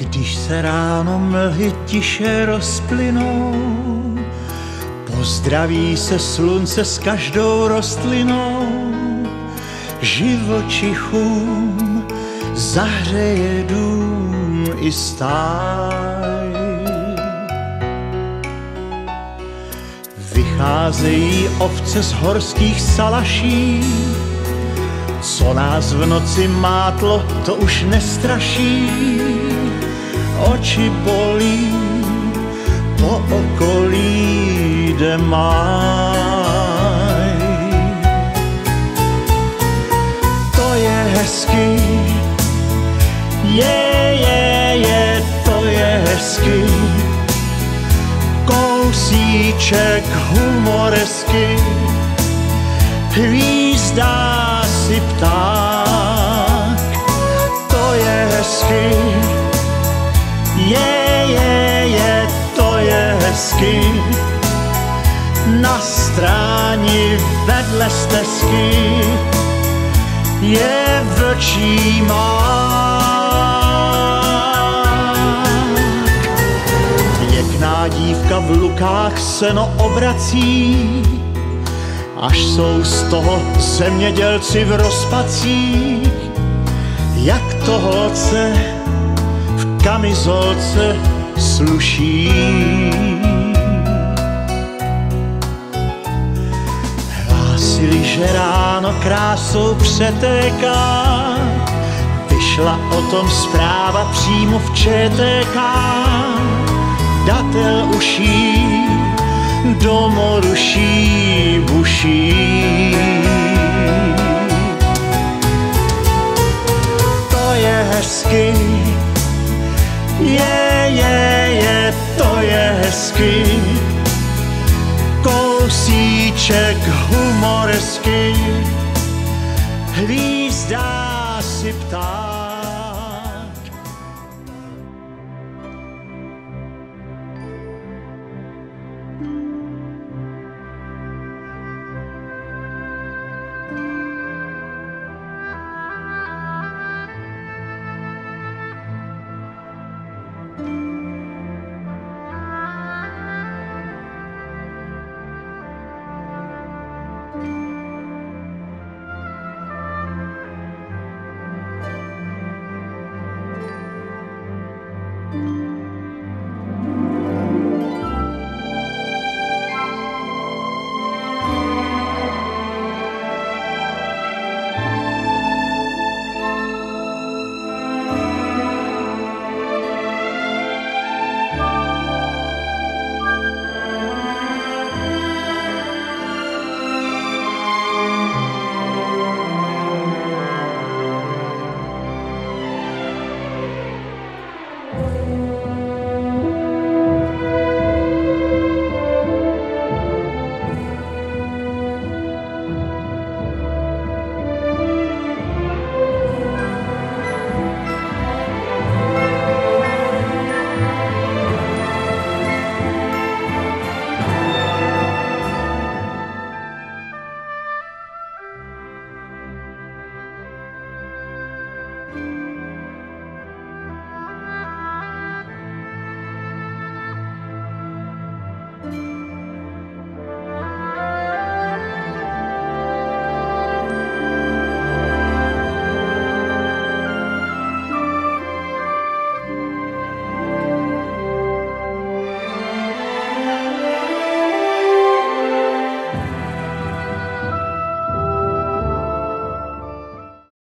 Když se ráno mlhy tiše rozplynou, pozdraví se slunce s každou rostlinou, živočichům zahřeje dům i stáj. Vycházejí ovce z horských salaší, co nás v noci mátlo, to už nestraší. Oči bolí, po okolí jde máj. To je hezký, to je hezký. Kousíček humoresky, hvízdá si pták. To je hezký, to je hezky. Na stráni vedle stezky je vlčí mák. Pěkná dívka v lukách seno obrací, až jsou z toho zemědělci v rozpacích. Jak to holce v kamizolce sluší. Hlásili, že ráno krásou přetéká, vyšla o tom zpráva přímo v ČTK. Datel uší, domoruší buší. To je hezky, to je hezky. Kousíček humoresky, hvízdá si pták.